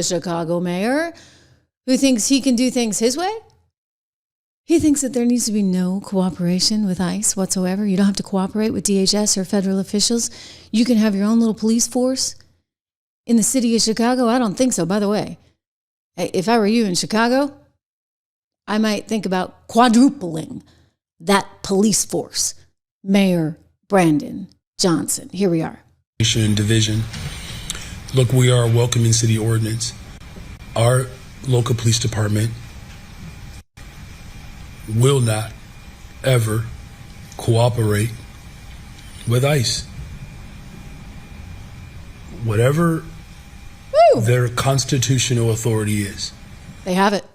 the Chicago mayor who thinks he can do things his way. He thinks that there needs to be no cooperation with ICE whatsoever. You don't have to cooperate with DHS or federal officials. You can have your own little police force in the city of Chicago. I don't think so, by the way. If I were you in Chicago, I might think about quadrupling that police force. Mayor Brandon Johnson. Here we are. Division. Look, we are a welcoming city ordinance. Our local police department will not ever cooperate with ICE. Whatever their constitutional authority is. They have it.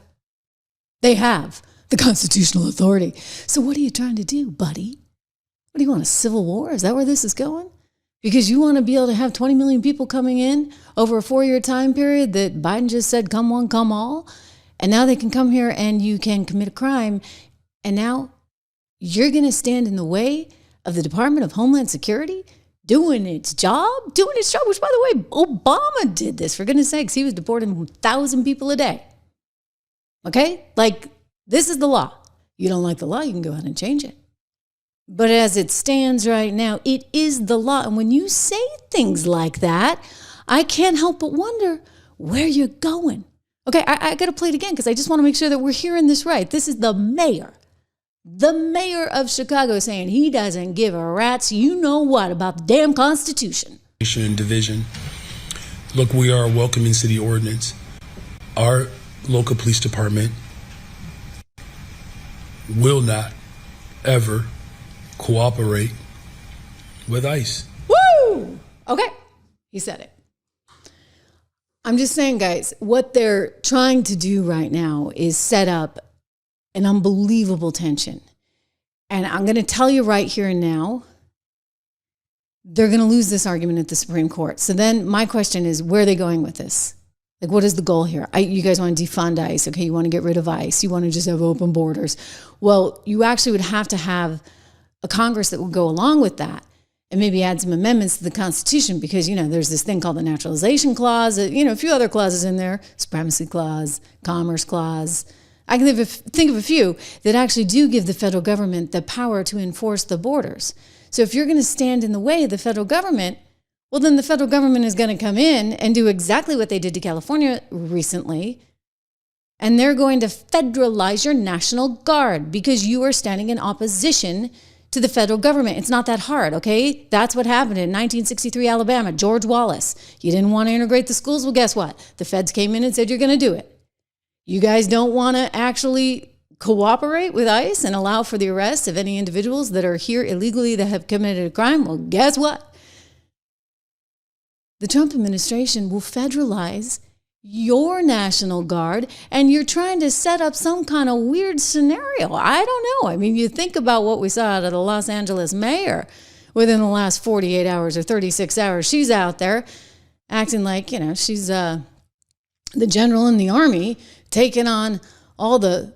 They have the constitutional authority. So what are you trying to do, buddy? What do you want, a civil war? Is that where this is going? Because you want to be able to have 20 million people coming in over a 4-year time period that Biden just said, come one, come all. And now they can come here and you can commit a crime. And now you're going to stand in the way of the Department of Homeland Security doing its job, which, by the way, Obama did this, for goodness sakes. He was deporting 1,000 people a day. Okay? Like, this is the law. You don't like the law, you can go ahead and change it. But as it stands right now, it is the law. And when you say things like that, I can't help but wonder where you're going. Okay, I got to play it again because I just want to make sure that we're hearing this right. This is the mayor of Chicago saying he doesn't give a rat's you-know-what about the damn Constitution. Division. Look, we are a welcoming city ordinance. Our local police department will not ever cooperate with ICE. Woo! Okay, he said it. I'm just saying, guys, what they're trying to do right now is set up an unbelievable tension. And I'm going to tell you right here and now, they're going to lose this argument at the Supreme Court. So then my question is, where are they going with this? Like, what is the goal here? You guys want to defund ICE. Okay, you want to get rid of ICE. You want to just have open borders. Well, you actually would have to have a Congress that would go along with that and maybe add some amendments to the Constitution because, there's this thing called the Naturalization Clause, a few other clauses in there, Supremacy Clause, Commerce Clause. I can think of a few that actually do give the federal government the power to enforce the borders. So if you're going to stand in the way of the federal government, well, then the federal government is going to come in and do exactly what they did to California recently. And they're going to federalize your National Guard because you are standing in opposition to the federal government. It's not that hard, okay? That's what happened in 1963 Alabama, George Wallace. You didn't want to integrate the schools? Well, guess what? The feds came in and said, you're going to do it. You guys don't want to actually cooperate with ICE and allow for the arrest of any individuals that are here illegally that have committed a crime? Well, guess what? The Trump administration will federalize your National Guard, and you're trying to set up some kind of weird scenario. I don't know. I mean, you think about what we saw out of the Los Angeles mayor within the last 48 hours or 36 hours. She's out there acting like, she's the general in the army taking on all the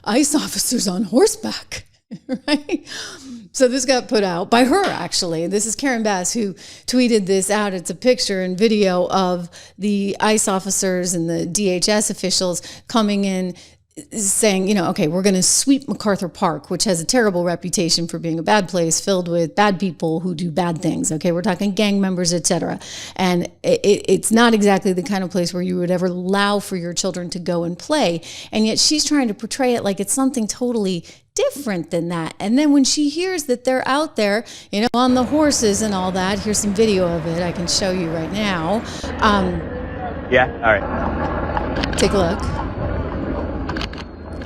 ICE officers on horseback, right? So this got put out by her, actually. This is Karen Bass who tweeted this out. It's a picture and video of the ICE officers and the DHS officials coming in saying, okay, we're going to sweep MacArthur Park, which has a terrible reputation for being a bad place filled with bad people who do bad things. Okay, we're talking gang members, etc. And it's not exactly the kind of place where you would ever allow for your children to go and play. And yet she's trying to portray it like it's something totally different than that. And then when she hears that they're out there, on the horses and all that, here's some video of it. I can show you right now. Yeah, all right. Take a look.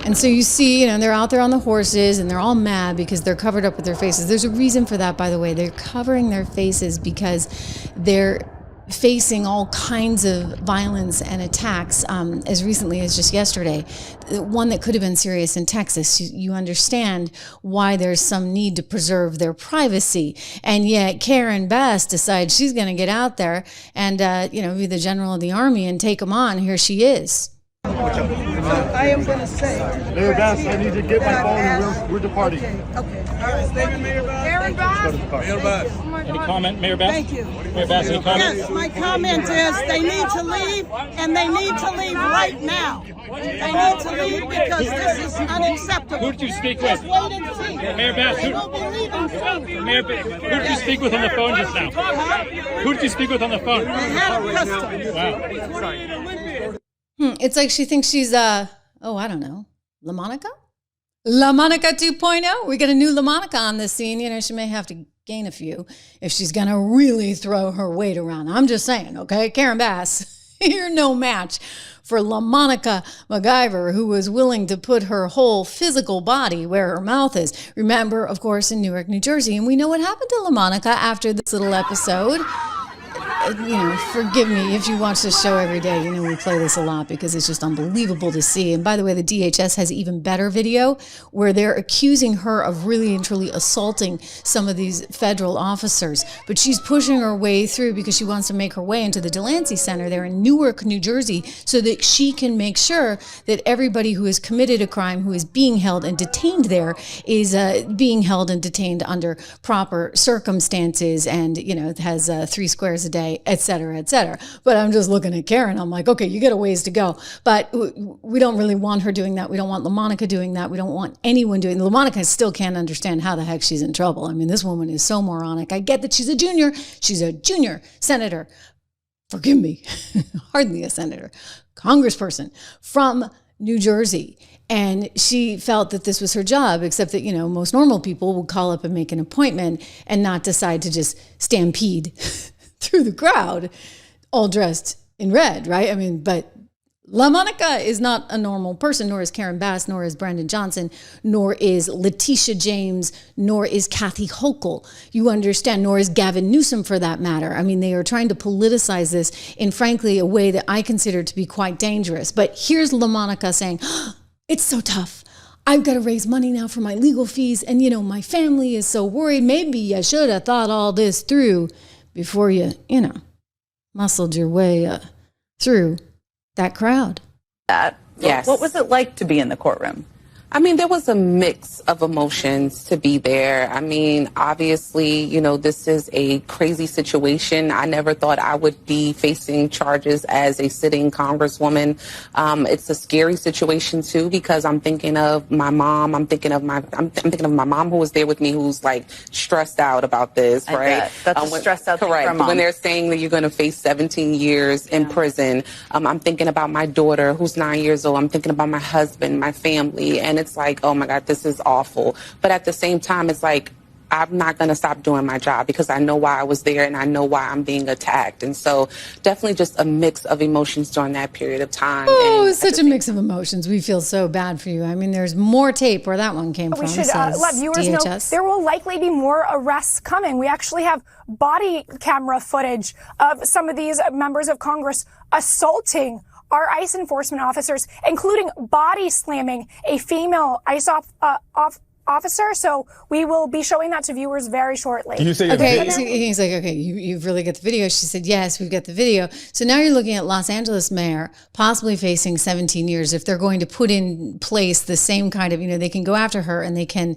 And so you see, they're out there on the horses and they're all mad because they're covered up with their faces. There's a reason for that, by the way. They're covering their faces because they're facing all kinds of violence and attacks as recently as just yesterday. One that could have been serious in Texas. You understand why there's some need to preserve their privacy. And yet Karen Bass decides she's going to get out there and, be the general of the army and take them on. Here she is. So I am going to say. Mayor Bass, I need to get my phone and we're departing. Okay. All right. Thank you, Mayor Bass. Any comment, Mayor Bass? Thank you. Mayor Bass, any comment? Yes, my comment is they need to leave, and they need to leave right now. They need to leave because this is unacceptable. Who did you speak with? Just wait and see. Mayor Bass, They will be leaving soon. Mayor, who did you speak with on the phone just now? Who did you speak with on the phone? They had a custom. Wow. It's like she thinks she's, I don't know, LaMonica? LaMonica 2.0. We got a new LaMonica on the scene. You know, she may have to gain a few if she's going to really throw her weight around. I'm just saying, okay? Karen Bass, you're no match for LaMonica MacGyver, who was willing to put her whole physical body where her mouth is. Remember, of course, in Newark, New Jersey. And we know what happened to LaMonica after this little episode. You know, forgive me if you watch this show every day. You know, we play this a lot because it's just unbelievable to see. And by the way, the DHS has even better video where they're accusing her of really and truly assaulting some of these federal officers. But she's pushing her way through because she wants to make her way into the Delancey Center there in Newark, New Jersey, so that she can make sure that everybody who has committed a crime, who is being held and detained there, is being held and detained under proper circumstances and, you know, has 3 squares a day, et cetera, et cetera. But I'm just looking at Karen. I'm like, okay, you got a ways to go. But we don't really want her doing that. We don't want LaMonica doing that. We don't want anyone doing that. LaMonica still can't understand how the heck she's in trouble. I mean, this woman is so moronic. I get that she's a junior. She's a junior senator. Forgive me. Hardly a senator. Congressperson from New Jersey. And she felt that this was her job, except that, you know, most normal people would call up and make an appointment and not decide to just stampede through the crowd, all dressed in red, right? I mean, but LaMonica is not a normal person, nor is Karen Bass, nor is Brandon Johnson, nor is Letitia James, nor is Kathy Hochul. You understand, nor is Gavin Newsom for that matter. I mean, they are trying to politicize this in, frankly, a way that I consider to be quite dangerous. But here's LaMonica saying, it's so tough. I've got to raise money now for my legal fees. And, you know, my family is so worried. Maybe I should have thought all this through before you muscled your way through that crowd. Yes. What was it like to be in the courtroom? I mean, there was a mix of emotions to be there. I mean, obviously, you know, this is a crazy situation. I never thought I would be facing charges as a sitting congresswoman. It's a scary situation too, because I'm thinking of my mom. I'm thinking of my mom who was there with me, who's like stressed out about this, right? That's a stressed out thing for a correct. mom. When they're saying that you're going to face 17 years in prison, I'm thinking about my daughter who's 9 years old. I'm thinking about my husband, my family, and it's like, oh my God, this is awful. But at the same time, it's like, I'm not going to stop doing my job because I know why I was there and I know why I'm being attacked. And so definitely just a mix of emotions during that period of time. Oh, such a mix of emotions. We feel so bad for you. I mean, there's more tape where that one came from. We should let viewers know there will likely be more arrests coming. We actually have body camera footage of some of these members of Congress assaulting our ICE enforcement officers, including body slamming a female ICE officer. So we will be showing that to viewers very shortly. Can you say okay, so he's like, okay, you've really got the video. She said, yes, we've got the video. So now you're looking at Los Angeles mayor possibly facing 17 years if they're going to put in place the same kind of, they can go after her and they can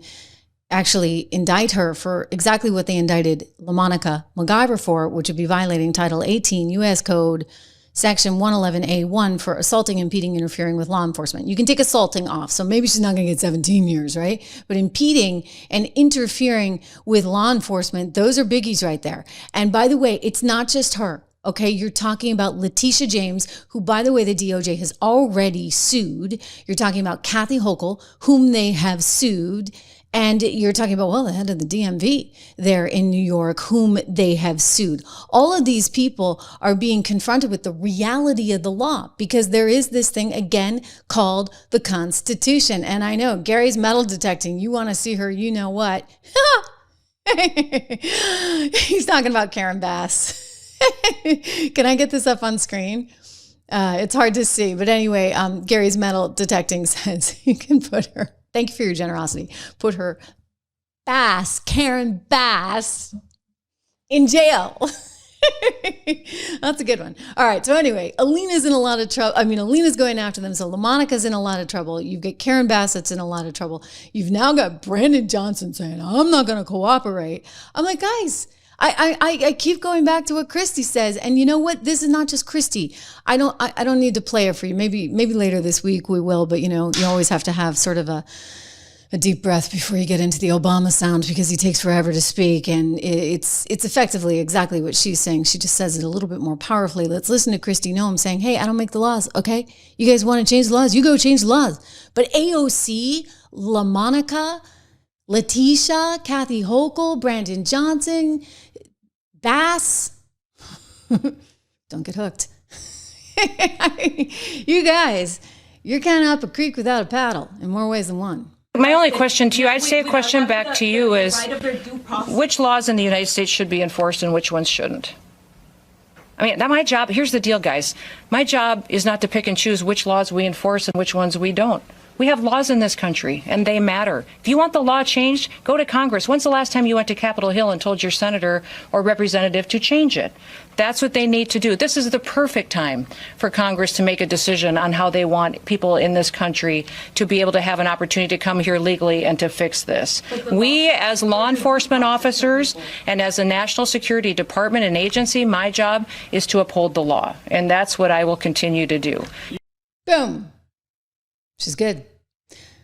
actually indict her for exactly what they indicted LaMonica MacGyver for, which would be violating Title 18 U.S. Code Section 111A1 for assaulting, impeding, interfering with law enforcement. You can take assaulting off, so maybe she's not going to get 17 years, right? But impeding and interfering with law enforcement, those are biggies right there. And by the way, it's not just her. Okay, you're talking about Letitia James, who, by the way, the DOJ has already sued. You're talking about Kathy Hochul, whom they have sued. And you're talking about, well, the head of the DMV there in New York, whom they have sued. All of these people are being confronted with the reality of the law because there is this thing, again, called the Constitution. And I know Gary's metal detecting. You want to see her, you know what? He's talking about Karen Bass. Can I get this up on screen? It's hard to see. But anyway, Gary's metal detecting says you can put her. Thank you for your generosity. Put her Karen Bass, in jail. That's a good one. All right. So anyway, Alina's in a lot of trouble. I mean, Alina's going after them. So LaMonica's in a lot of trouble. You've got Karen Bassett's in a lot of trouble. You've now got Brandon Johnson saying, I'm not going to cooperate. I'm like, guys, I keep going back to what Christy says. And you know what? This is not just Christy. I don't need to play it for you. Maybe later this week we will, but you know, you always have to have sort of a deep breath before you get into the Obama sound because he takes forever to speak. And it's effectively exactly what she's saying. She just says it a little bit more powerfully. Let's listen to Kristi Noem saying, hey, I don't make the laws, okay? You guys want to change the laws? You go change the laws. But AOC, LaMonica, Letitia, Kathy Hochul, Brandon Johnson, Bass, don't get hooked. You guys, you're kind of up a creek without a paddle in more ways than one. My only question to you, I'd say a question back to you is, which laws in the United States should be enforced and which ones shouldn't? I mean, my job, here's the deal, guys. My job is not to pick and choose which laws we enforce and which ones we don't. We have laws in this country, and they matter. If you want the law changed, go to Congress. When's the last time you went to Capitol Hill and told your senator or representative to change it? That's what they need to do. This is the perfect time for Congress to make a decision on how they want people in this country to be able to have an opportunity to come here legally and to fix this. We, as law enforcement officers and as a national security department and agency, my job is to uphold the law, and that's what I will continue to do. Boom. She's good.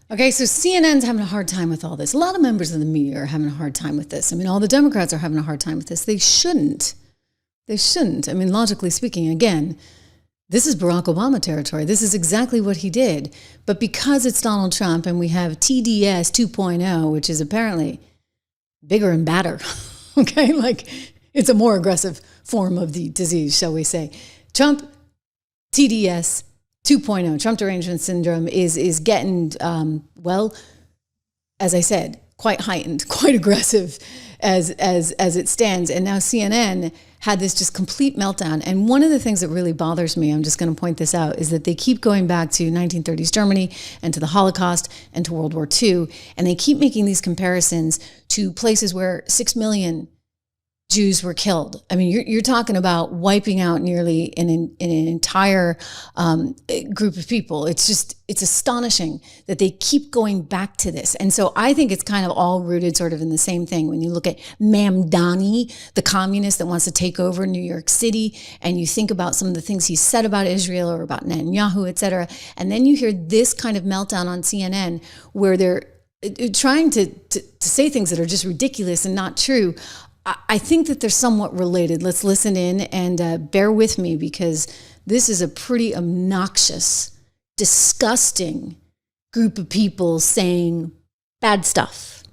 Okay, so CNN's having a hard time with all this. A lot of members of the media are having a hard time with this. I mean, all the Democrats are having a hard time with this. They shouldn't. They shouldn't. I mean, logically speaking, again, this is Barack Obama territory. This is exactly what he did. But because it's Donald Trump and we have TDS 2.0, which is apparently bigger and badder, okay? Like, it's a more aggressive form of the disease, shall we say. Trump, TDS 2.0, Trump derangement syndrome is getting, well, as I said, quite heightened, quite aggressive as it stands. And now CNN had this just complete meltdown. And one of the things that really bothers me, I'm just going to point this out, is that they keep going back to 1930s Germany and to the Holocaust and to World War II. And they keep making these comparisons to places where 6 million Jews were killed. I mean, you're talking about wiping out nearly an entire group of people. It's astonishing that they keep going back to this. And so I think it's kind of all rooted sort of in the same thing. When you look at Mamdani, the communist that wants to take over New York City, and you think about some of the things he said about Israel or about Netanyahu, et cetera, and then you hear this kind of meltdown on CNN where they're trying to say things that are just ridiculous and not true. I think that they're somewhat related. Let's listen in and bear with me because this is a pretty obnoxious, disgusting group of people saying bad stuff.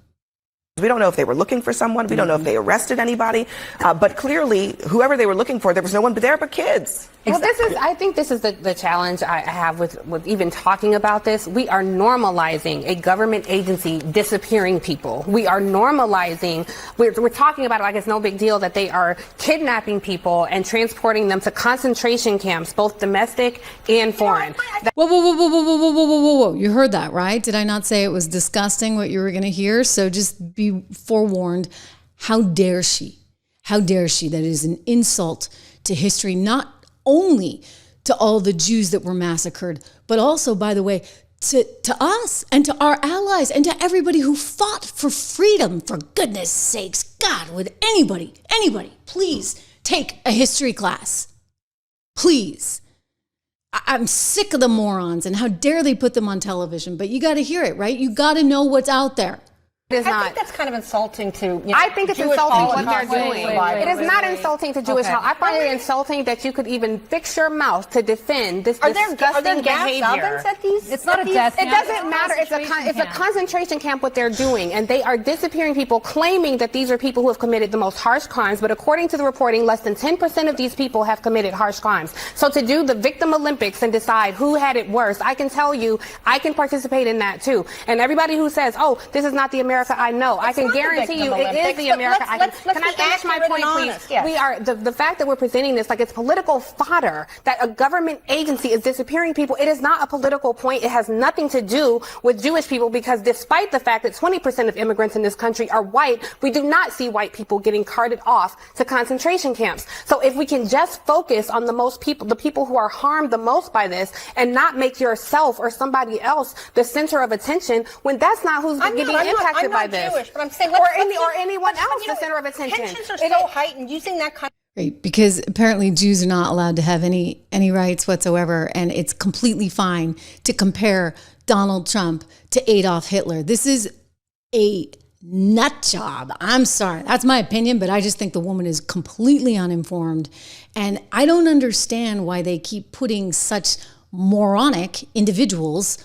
We don't know if they were looking for someone. We don't know if they arrested anybody. But clearly, whoever they were looking for, there was no one there but kids. Well, I think this is the challenge I have with even talking about this. We are normalizing a government agency disappearing people. We are normalizing, we're talking about it like it's no big deal that they are kidnapping people and transporting them to concentration camps, both domestic and foreign. Whoa. You heard that, right? Did I not say it was disgusting what you were going to hear? So just be forewarned. How dare she? How dare she? That is an insult to history, not only to all the Jews that were massacred, but also, by the way, to us and to our allies and to everybody who fought for freedom, for goodness sakes. God, would anybody please take a history class? Please. I'm sick of the morons and how dare they put them on television, but you got to hear it, right? You got to know what's out there. I think that's kind of insulting to, I think it's Jewish insulting what they're doing. It is not insulting to Jewish health. I find it insulting that you could even fix your mouth to defend this disgusting behavior. It's not a death camp. It doesn't matter. It's a concentration camp what they're doing, and they are disappearing people, claiming that these are people who have committed the most harsh crimes. But according to the reporting, less than 10% of these people have committed harsh crimes. So to do the victim Olympics and decide who had it worse, I can tell you, I can participate in that too. And everybody who says, "Oh, this is not the American America I know. I can guarantee you it is the America I know. Can I finish my point, please? Yes. We are, the fact that we're presenting this like it's political fodder, that a government agency is disappearing people, it is not a political point. It has nothing to do with Jewish people, because despite the fact that 20% of immigrants in this country are white, we do not see white people getting carted off to concentration camps. So if we can just focus on the people who are harmed the most by this, and not make yourself or somebody else the center of attention, when that's not who's getting impacted by this. I'm not Jewish, but I'm saying or anyone else the center of attention. Tensions are so heightened using that kind. Right, because apparently Jews are not allowed to have any rights whatsoever, and it's completely fine to compare Donald Trump to Adolf Hitler. This is a nut job. I'm sorry. That's my opinion, but I just think the woman is completely uninformed. And I don't understand why they keep putting such moronic individuals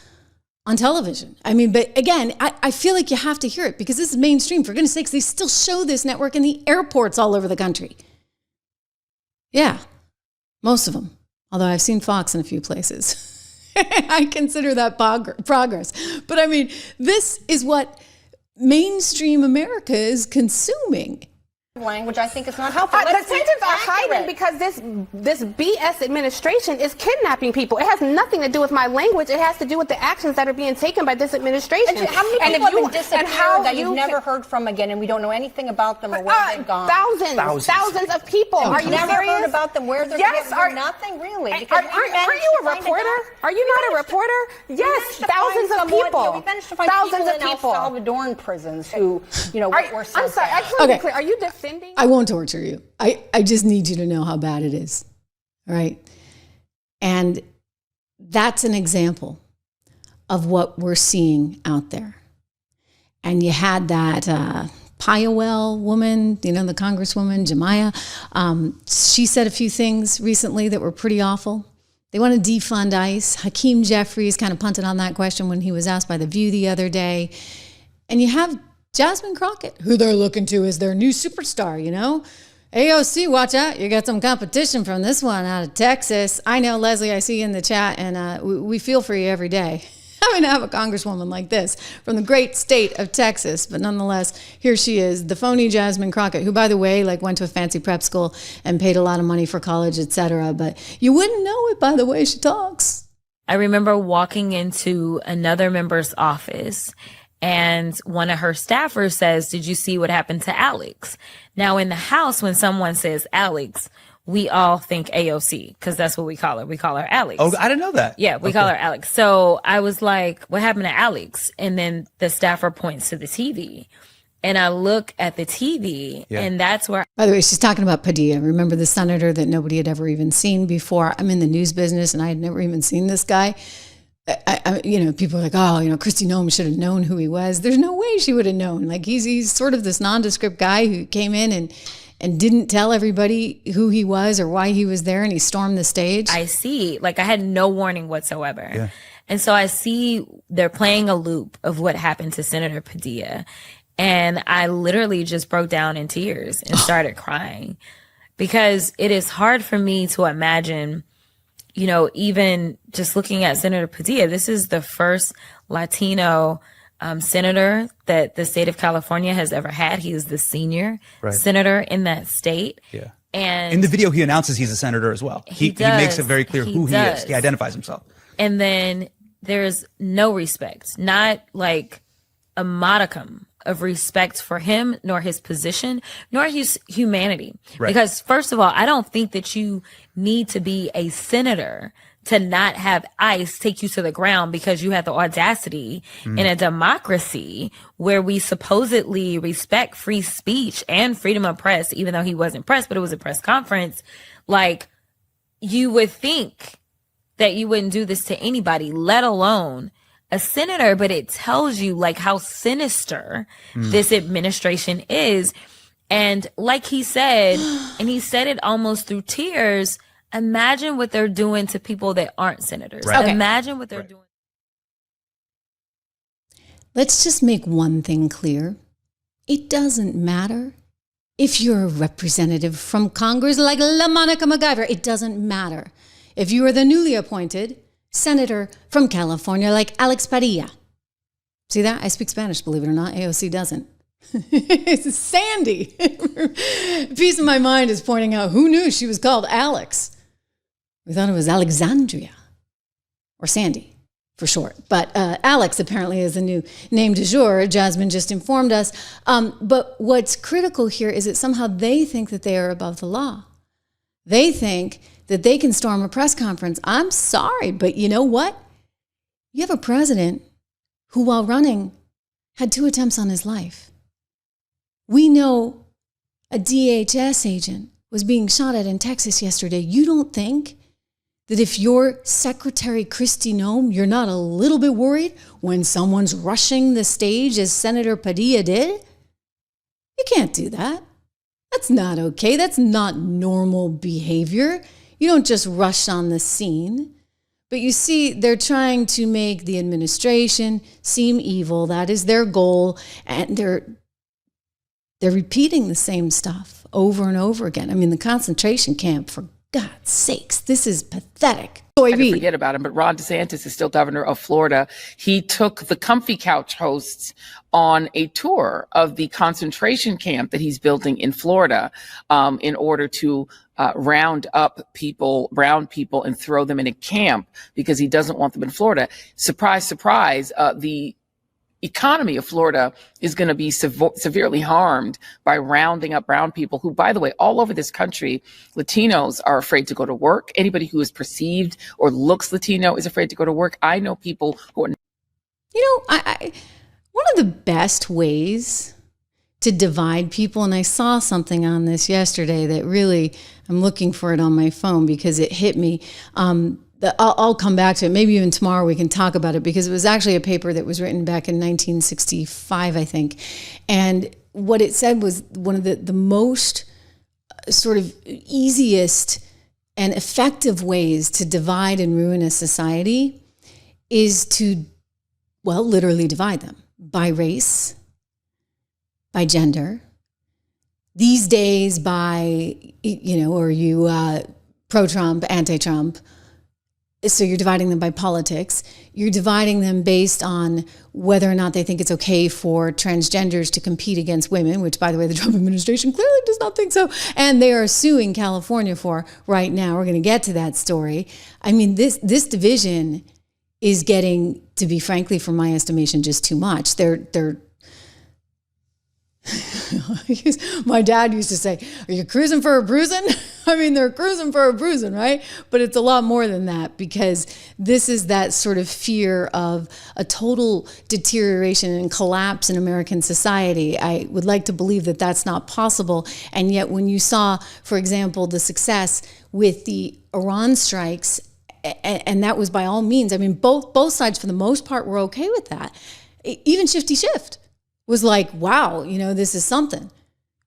on television. I mean, but again, I feel like you have to hear it because this is mainstream. For goodness sakes, they still show this network in the airports all over the country. Yeah, most of them. Although I've seen Fox in a few places. I consider that progress. But I mean, this is what mainstream America is consuming. Language, I think, is not helpful. The tensions are heightened because this BS administration is kidnapping people. It has nothing to do with my language. It has to do with the actions that are being taken by this administration. How many people have been disappeared that you've never heard from again, and we don't know anything about them or where they've gone? Thousands of people. Are you never serious? heard about them? Where they're nothing really. Are you a reporter? Are you not a reporter? Yes, thousands of people. We managed to find thousands people in El Salvadoran prisons who, were so I'm sorry. I just want to be clear. Are you defending? I won't torture you. I just need you to know how bad it is. All right. And that's an example of what we're seeing out there. And you had that Payawell woman, the Congresswoman, Jemiah. She said a few things recently that were pretty awful. They want to defund ICE. Hakeem Jeffries kind of punted on that question when he was asked by The View the other day. And you have Jasmine Crockett, who they're looking to as their new superstar, AOC, watch out. You got some competition from this one out of Texas. I know, Leslie, I see you in the chat, and we feel for you every day. Having to have a congresswoman like this from the great state of Texas. But nonetheless, here she is, the phony Jasmine Crockett, who, by the way, went to a fancy prep school and paid a lot of money for college, etc. But you wouldn't know it by the way she talks. I remember walking into another member's office, and one of her staffers says, "Did you see what happened to Alex?" Now, in the house, when someone says Alex, we all think AOC, because that's what we call her. We call her Alex. Oh, I didn't know that. Yeah, we call her Alex. So I was like, what happened to Alex? And then the staffer points to the TV. And I look at the TV, and that's where... By the way, she's talking about Padilla. Remember the senator that nobody had ever even seen before? I'm in the news business, and I had never even seen this guy. People are like, Kristi Noem should have known who he was. There's no way she would have known. He's sort of this nondescript guy who came in and didn't tell everybody who he was or why he was there, and he stormed the stage. I see. I had no warning whatsoever. Yeah. And so I see they're playing a loop of what happened to Senator Padilla. And I literally just broke down in tears and started crying, because it is hard for me to imagine, even just looking at Senator Padilla. This is the first Latino senator that the state of California has ever had. He is the senior senator in that state. Yeah. And in the video, he announces he's a senator as well. He makes it very clear who he is. He identifies himself. And then there's no respect, not a modicum of respect for him, nor his position, nor his humanity. Right. Because first of all, I don't think that you need to be a senator to not have ICE take you to the ground because you had the audacity in a democracy where we supposedly respect free speech and freedom of press, even though he wasn't press, but it was a press conference. You would think that you wouldn't do this to anybody, let alone a senator. But it tells you how sinister this administration is. And like he said, and he said it almost through tears, imagine what they're doing to people that aren't senators. Right. Okay. Imagine what they're doing. Let's just make one thing clear. It doesn't matter if you're a representative from Congress like LaMonica MacGyver. It doesn't matter if you are the newly appointed senator from California like Alex Padilla. See that? I speak Spanish, believe it or not. AOC doesn't. It's Sandy. Piece of my mind is pointing out, who knew she was called Alex? We thought it was Alexandria or Sandy for short. But Alex apparently is the new name du jour. Jasmine just informed us. But what's critical here is that somehow they think that they are above the law. They think that they can storm a press conference. I'm sorry, but you know what? You have a president who, while running, had 2 attempts on his life. We know a DHS agent was being shot at in Texas yesterday. You don't think that if you're Secretary Kristi Noem, you're not a little bit worried when someone's rushing the stage as Senator Padilla did? You can't do that. That's not okay. That's not normal behavior. You don't just rush on the scene. But you see, they're trying to make the administration seem evil. That is their goal. And they're repeating the same stuff over and over again. I mean, the concentration camp, for God's sakes, this is pathetic. I forget about him, but Ron DeSantis is still governor of Florida. He took the Comfy Couch hosts on a tour of the concentration camp that he's building in Florida in order to round up people, brown people, and throw them in a camp because he doesn't want them in Florida. Surprise, surprise, the economy of Florida is going to be severely harmed by rounding up brown people who, by the way, all over this country, Latinos are afraid to go to work. Anybody who is perceived or looks Latino is afraid to go to work. I know people who are... You know, one of the best ways to divide people, and I saw something on this yesterday that really, I'm looking for it on my phone because it hit me. I'll come back to it. Maybe even tomorrow we can talk about it because it was actually a paper that was written back in 1965, I think. And what it said was one of the most sort of easiest and effective ways to divide and ruin a society is to, well, literally divide them by race, by gender, these days by, you know, are you pro-Trump, anti-Trump? So you're dividing them by politics. You're dividing them based on whether or not they think it's okay for transgenders to compete against women, which, by the way, the Trump administration clearly does not think so. And they are suing California for right now. We're going to get to that story. I mean, this division is getting to be, frankly, from my estimation, just too much. They're my dad used to say, are you cruising for a bruising? I mean, they're cruising for a bruising, right? But it's a lot more than that because this is that sort of fear of a total deterioration and collapse in American society. I would like to believe that that's not possible. And yet when you saw, for example, the success with the Iran strikes, and that was by all means, I mean, both sides for the most part were okay with that. Even Shifty Shift was like, wow, you know, this is something.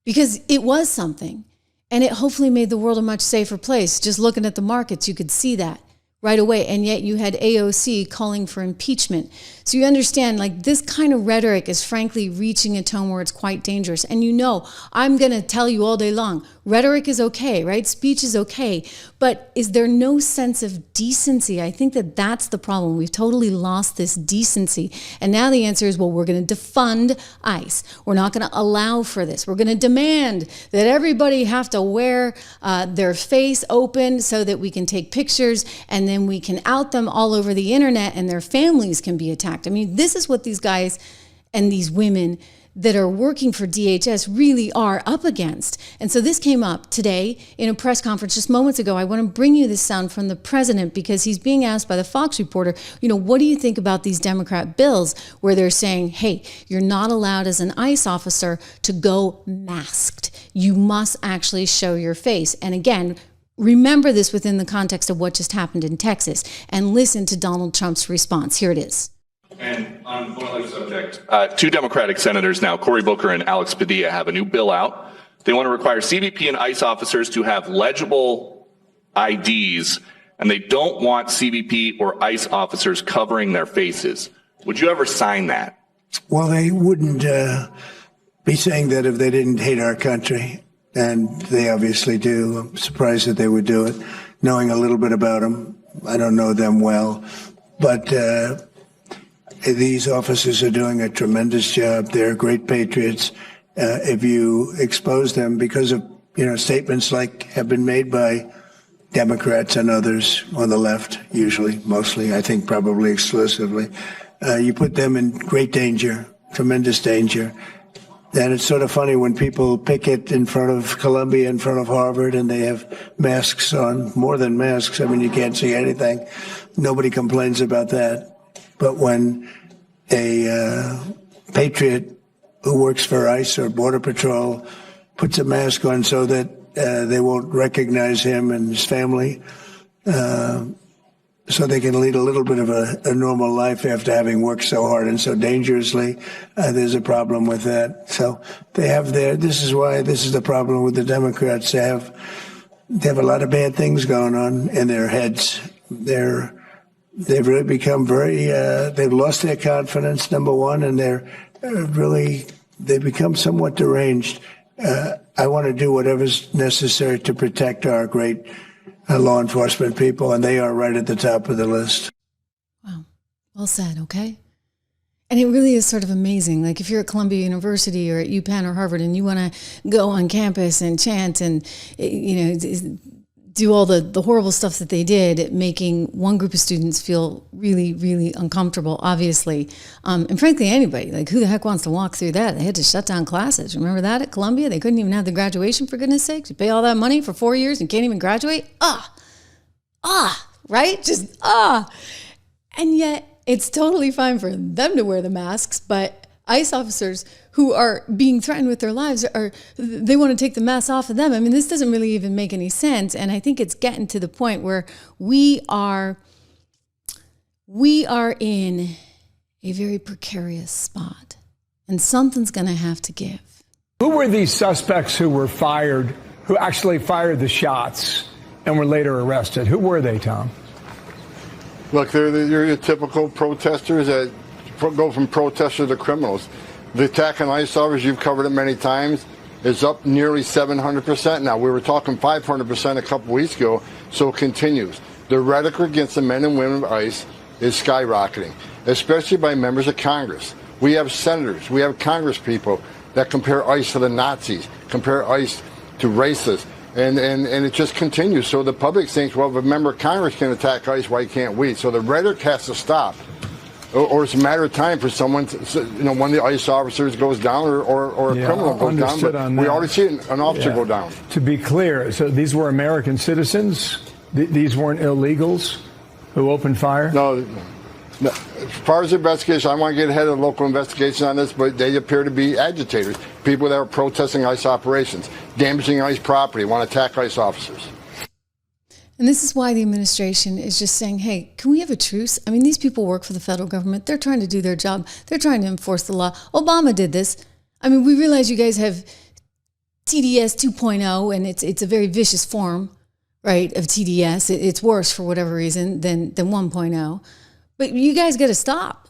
Because it was something. And it hopefully made the world a much safer place. Just looking at the markets, you could see that right away. And yet you had AOC calling for impeachment. So you understand, like, this kind of rhetoric is frankly reaching a tone where it's quite dangerous. And you know, I'm going to tell you all day long, rhetoric is okay, right? Speech is okay. But is there no sense of decency? I think that that's the problem. We've totally lost this decency. And now the answer is, well, we're going to defund ICE. We're not going to allow for this. We're going to demand that everybody have to wear their face open so that we can take pictures and then we can out them all over the internet and their families can be attacked. I mean, this is what these guys and these women that are working for DHS really are up against. And so this came up today in a press conference just moments ago. I want to bring you this sound from the president because he's being asked by the Fox reporter, you know, what do you think about these Democrat bills where they're saying, hey, you're not allowed as an ICE officer to go masked. You must actually show your face. And again, remember this within the context of what just happened in Texas and listen to Donald Trump's response. Here it is. And on one other subject, 2 Democratic senators now, Cory Booker and Alex Padilla, have a new bill out. They want to require CBP and ICE officers to have legible IDs, and they don't want CBP or ICE officers covering their faces. Would you ever sign that? Well, they wouldn't be saying that if they didn't hate our country, and they obviously do. I'm surprised that they would do it. Knowing a little bit about them, I don't know them well, but these officers are doing a tremendous job. They're great patriots. If you expose them because of, statements like have been made by Democrats and others on the left, usually, mostly, I think probably exclusively, you put them in great danger, tremendous danger. And it's sort of funny when people picket in front of Columbia, in front of Harvard, and they have masks on, more than masks. I mean, you can't see anything. Nobody complains about that. But when a patriot who works for ICE or Border Patrol puts a mask on so that they won't recognize him and his family, so they can lead a little bit of a normal life after having worked so hard and so dangerously, there's a problem with that. So they have this is the problem with the Democrats. They have a lot of bad things going on in their heads. They've really become they've lost their confidence, number one, and they've become somewhat deranged. I want to do whatever's necessary to protect our great law enforcement people, and they are right at the top of the list. Wow. Well said, okay? And it really is sort of amazing. Like if you're at Columbia University or at UPenn or Harvard and you want to go on campus and chant and, do all the horrible stuff that they did, making one group of students feel really, really uncomfortable, obviously. And frankly, anybody, like who the heck wants to walk through that? They had to shut down classes. Remember that at Columbia? They couldn't even have the graduation, for goodness sakes. You pay all that money for 4 years and can't even graduate? Right? Just And yet it's totally fine for them to wear the masks, but ICE officers who are being threatened with their lives they want to take the mask off of them. I mean, this doesn't really even make any sense. And I think it's getting to the point where we are in a very precarious spot, and something's going to have to give. Who were these suspects who actually fired the shots and were later arrested? Who were they, Tom? Look, they're your typical protesters that go from protesters to criminals. The attack on ICE officers, you've covered it many times, is up nearly 700% now. We were talking 500% a couple weeks ago, so it continues. The rhetoric against the men and women of ICE is skyrocketing, especially by members of Congress. We have senators, we have Congress people that compare ICE to the Nazis, compare ICE to racists, and it just continues. So the public thinks, well, if a member of Congress can attack ICE, why can't we? So the rhetoric has to stop. Or it's a matter of time for someone, one of the ICE officers goes down or a criminal goes down. But we already see an officer go down. To be clear, so these were American citizens? These weren't illegals who opened fire? No. As far as the investigation, I want to get ahead of the local investigation on this, but they appear to be agitators, people that are protesting ICE operations, damaging ICE property, want to attack ICE officers. And this is why the administration is just saying, hey, can we have a truce? I mean, these people work for the federal government. They're trying to do their job. They're trying to enforce the law. Obama did this. I mean, we realize you guys have TDS 2.0, and it's a very vicious form, right, of TDS. It's worse for whatever reason than 1.0. But you guys got to stop.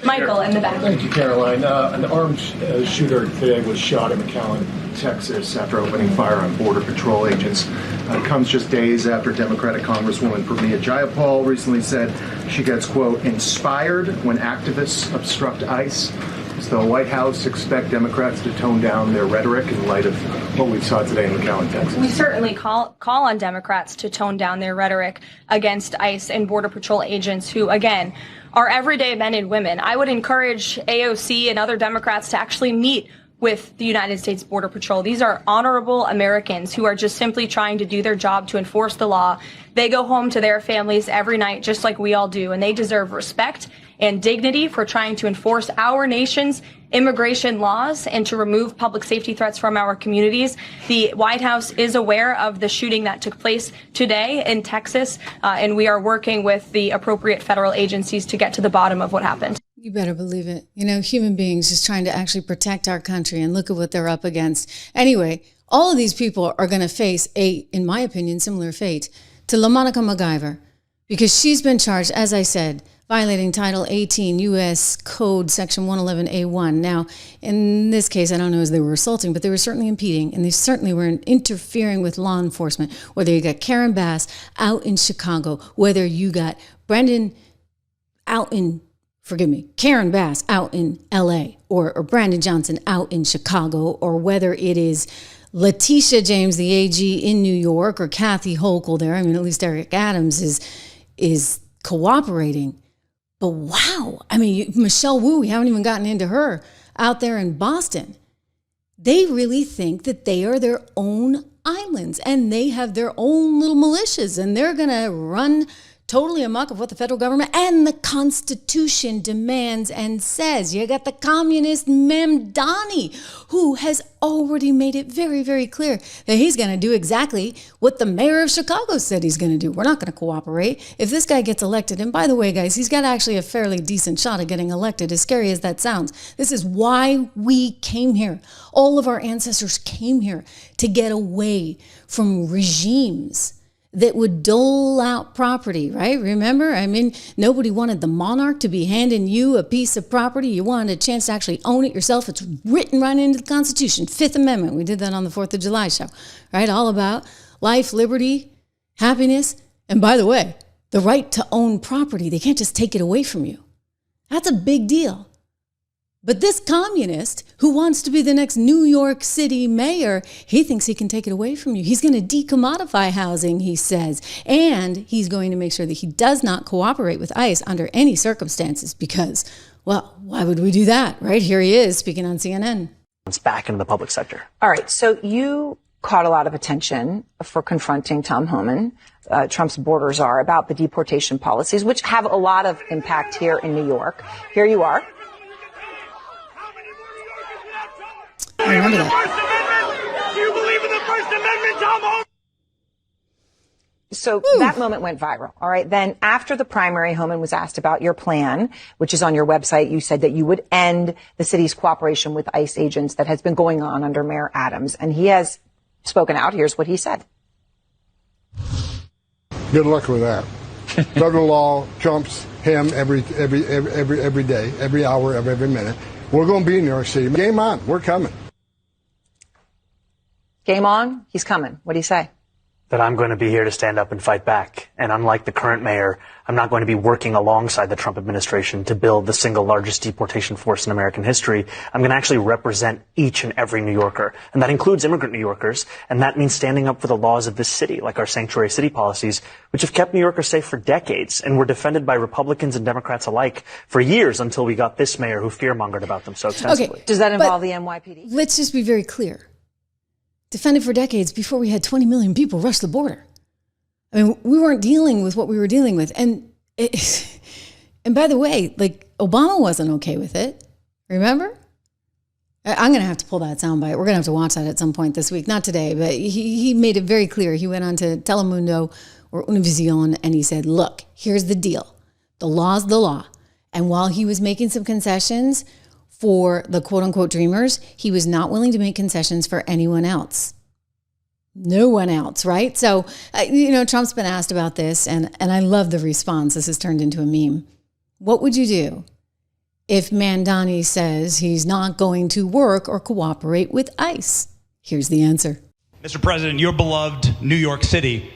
Michael in the back. Thank you, Caroline. An armed shooter today was shot in McAllen, Texas, after opening fire on Border Patrol agents. It comes just days after Democratic Congresswoman Pramila Jayapal recently said she gets, quote, inspired when activists obstruct ICE. Does the White House expect Democrats to tone down their rhetoric in light of what we saw today in McAllen, Texas? We certainly call on Democrats to tone down their rhetoric against ICE and Border Patrol agents who, again, are everyday men and women. I would encourage AOC and other Democrats to actually meet with the United States Border Patrol. These are honorable Americans who are just simply trying to do their job to enforce the law. They go home to their families every night, just like we all do, and they deserve respect and dignity for trying to enforce our nation's immigration laws and to remove public safety threats from our communities. The White House is aware of the shooting that took place today in Texas, and we are working with the appropriate federal agencies to get to the bottom of what happened. You better believe it. Human beings just trying to actually protect our country, and look at what they're up against. Anyway, all of these people are going to face in my opinion, similar fate to LaMonica MacGyver, because she's been charged, as I said, violating Title 18 U.S. Code Section 111A1. Now, in this case, I don't know as they were assaulting, but they were certainly impeding, and they certainly were interfering with law enforcement, whether you got Karen Bass out in Chicago, whether you got Brendan out in Karen Bass out in LA or Brandon Johnson out in Chicago, or whether it is Letitia James, the AG in New York, or Kathy Hochul there. I mean, at least Eric Adams is cooperating. But wow, I mean, Michelle Wu, we haven't even gotten into her out there in Boston. They really think that they are their own islands and they have their own little militias and they're going to run totally amok of what the federal government and the Constitution demands and says. You got the communist Mamdani, who has already made it very, very clear that he's going to do exactly what the mayor of Chicago said he's going to do. We're not going to cooperate. If this guy gets elected, and by the way, guys, he's got actually a fairly decent shot at getting elected, as scary as that sounds. This is why we came here. All of our ancestors came here to get away from regimes that would dole out property, right? Remember? I mean, nobody wanted the monarch to be handing you a piece of property. You wanted a chance to actually own it yourself. It's written right into the Constitution, Fifth Amendment. We did that on the 4th of July show, right? All about life, liberty, happiness. And by the way, the right to own property. They can't just take it away from you. That's a big deal. But this communist who wants to be the next New York City mayor, he thinks he can take it away from you. He's going to decommodify housing, he says. And he's going to make sure that he does not cooperate with ICE under any circumstances because, well, why would we do that, right? Here he is speaking on CNN. It's back into the public sector. All right. So you caught a lot of attention for confronting Tom Homan, Trump's border czar, about the deportation policies, which have a lot of impact here in New York. Here you are. I remember that. Do you believe in the First Amendment, Tom Homan? So that moment went viral. All right. Then after the primary, Homan was asked about your plan, which is on your website. You said that you would end the city's cooperation with ICE agents that has been going on under Mayor Adams. And he has spoken out. Here's what he said. Good luck with that. Federal law trumps him every day, every hour, every minute. We're going to be in New York City. Game on. We're coming. Game on. He's coming. What do you say? That I'm going to be here to stand up and fight back. And unlike the current mayor, I'm not going to be working alongside the Trump administration to build the single largest deportation force in American history. I'm going to actually represent each and every New Yorker. And that includes immigrant New Yorkers. And that means standing up for the laws of this city, like our sanctuary city policies, which have kept New Yorkers safe for decades and were defended by Republicans and Democrats alike for years until we got this mayor who fear-mongered about them so extensively. Okay. Does that involve the NYPD? Let's just be very clear. Defended for decades before we had 20 million people rush the border. I mean, we weren't dealing with what we were dealing with. And by the way, like, Obama wasn't okay with it. Remember? I'm going to have to pull that soundbite. We're going to have to watch that at some point this week. Not today, but he made it very clear. He went on to Telemundo or Univision and he said, look, here's the deal. The law's the law. And while he was making some concessions for the quote-unquote dreamers, he was not willing to make concessions for anyone else. No one else, right? So, Trump's been asked about this, and I love the response. This has turned into a meme. What would you do if Mamdani says he's not going to work or cooperate with ICE? Here's the answer. Mr. President, your beloved New York City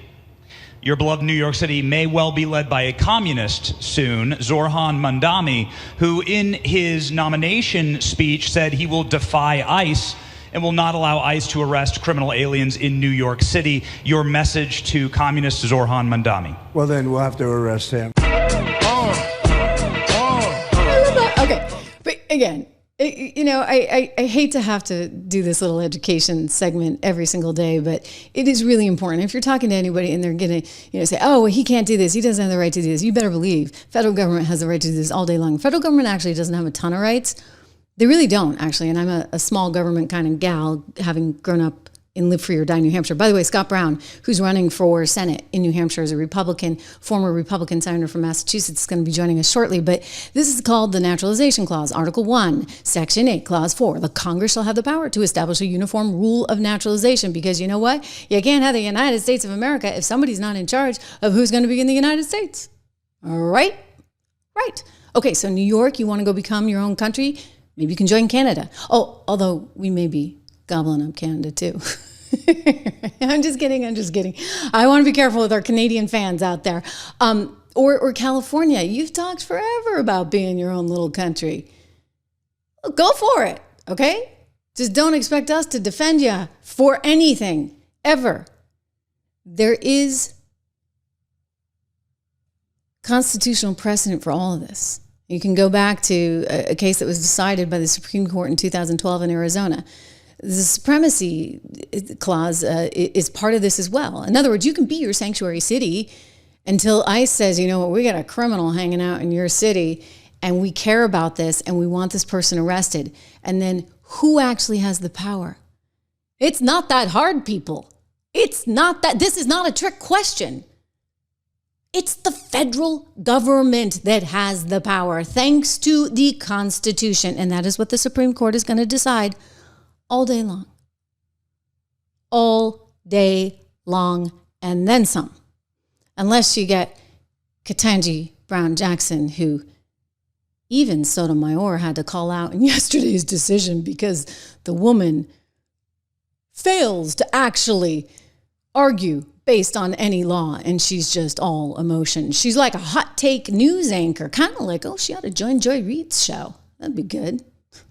may well be led by a communist soon, Zoran Mamdani, who in his nomination speech said he will defy ICE and will not allow ICE to arrest criminal aliens in New York City. Your message to communist Zoran Mamdani. Well, then we'll have to arrest him. Okay, but again, I hate to have to do this little education segment every single day, but it is really important. If you're talking to anybody and they're going to, say, oh, well, he can't do this. He doesn't have the right to do this. You better believe federal government has the right to do this all day long. Federal government actually doesn't have a ton of rights. They really don't, actually. And I'm a small government kind of gal, having grown up and lived free or die in New Hampshire. By the way, Scott Brown, who's running for Senate in New Hampshire as a Republican, former Republican senator from Massachusetts, is going to be joining us shortly. But this is called the Naturalization Clause, Article 1, Section 8, Clause 4. The Congress shall have the power to establish a uniform rule of naturalization because you know what? You can't have the United States of America if somebody's not in charge of who's going to be in the United States. All right? Right. Okay, so New York, you want to go become your own country? Maybe you can join Canada. Oh, although we may be gobbling up Canada too. I'm just kidding. I want to be careful with our Canadian fans out there. Or California, you've talked forever about being your own little country. Go for it, okay? Just don't expect us to defend you for anything, ever. There is constitutional precedent for all of this. You can go back to a case that was decided by the Supreme Court in 2012 in Arizona. The supremacy clause is part of this as well. In other words, you can be your sanctuary city until ICE says, you know what, we got a criminal hanging out in your city and we care about this and we want this person arrested. And then who actually has the power? It's not that hard, people. It's not that. This is not a trick question. It's the federal government that has the power, thanks to the Constitution. And that is what the Supreme Court is going to decide all day long. All day long, and then some. Unless you get Ketanji Brown Jackson, who even Sotomayor had to call out in yesterday's decision because the woman fails to actually argue based on any law, and she's just all emotion. She's like a hot take news anchor, kind of like, oh, she ought to join Joy Reid's show. That'd be good.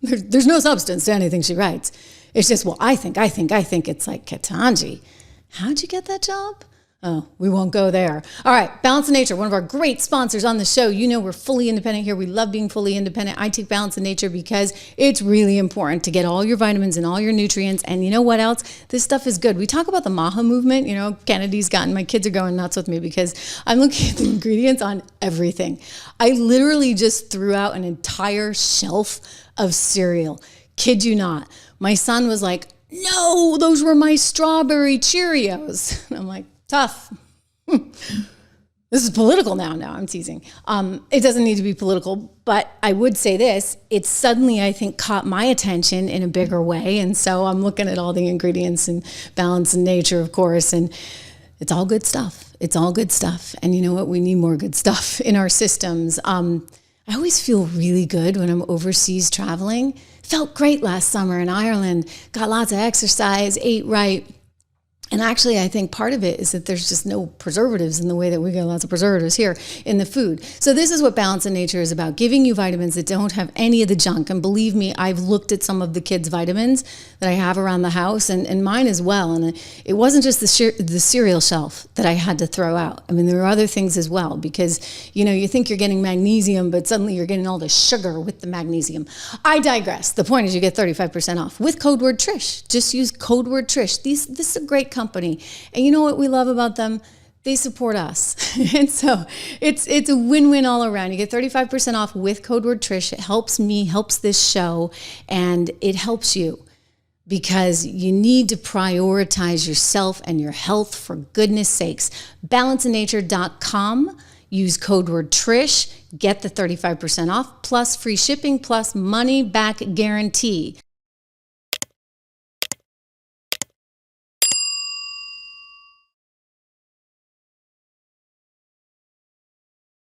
There's no substance to anything she writes. It's just, well, I think. It's like, Ketanji, how'd you get that job? Oh, we won't go there. All right, Balance of Nature, one of our great sponsors on the show. You know we're fully independent here. We love being fully independent. I take Balance of Nature because it's really important to get all your vitamins and all your nutrients. And you know what else? This stuff is good. We talk about the MAHA movement. You know, Kennedy's gotten, my kids are going nuts with me because I'm looking at the ingredients on everything. I literally just threw out an entire shelf of cereal. Kid you not. My son was like, no, those were my strawberry Cheerios. And I'm like, tough. This is political now. No, I'm teasing. It doesn't need to be political, but I would say this. It suddenly, I think, caught my attention in a bigger way. And so I'm looking at all the ingredients and Balance in Nature, of course, and it's all good stuff. It's all good stuff. And you know what? We need more good stuff in our systems. I always feel really good when I'm overseas traveling. Felt great last summer in Ireland. Got lots of exercise, ate right. And actually, I think part of it is that there's just no preservatives in the way that we get lots of preservatives here in the food. So this is what Balance in Nature is about, giving you vitamins that don't have any of the junk. And believe me, I've looked at some of the kids' vitamins that I have around the house and mine as well. And it wasn't just the cereal shelf that I had to throw out. I mean, there are other things as well because, you know, you think you're getting magnesium, but suddenly you're getting all the sugar with the magnesium. I digress. The point is you get 35% off with code word Trish. Just use code word Trish. This is a great company. And you know what we love about them? They support us. And so it's a win-win all around. You get 35% off with code word Trish. It helps me, helps this show, and it helps you because you need to prioritize yourself and your health for goodness sakes. Balanceinnature.com. Use code word Trish. Get the 35% off plus free shipping plus money back guarantee.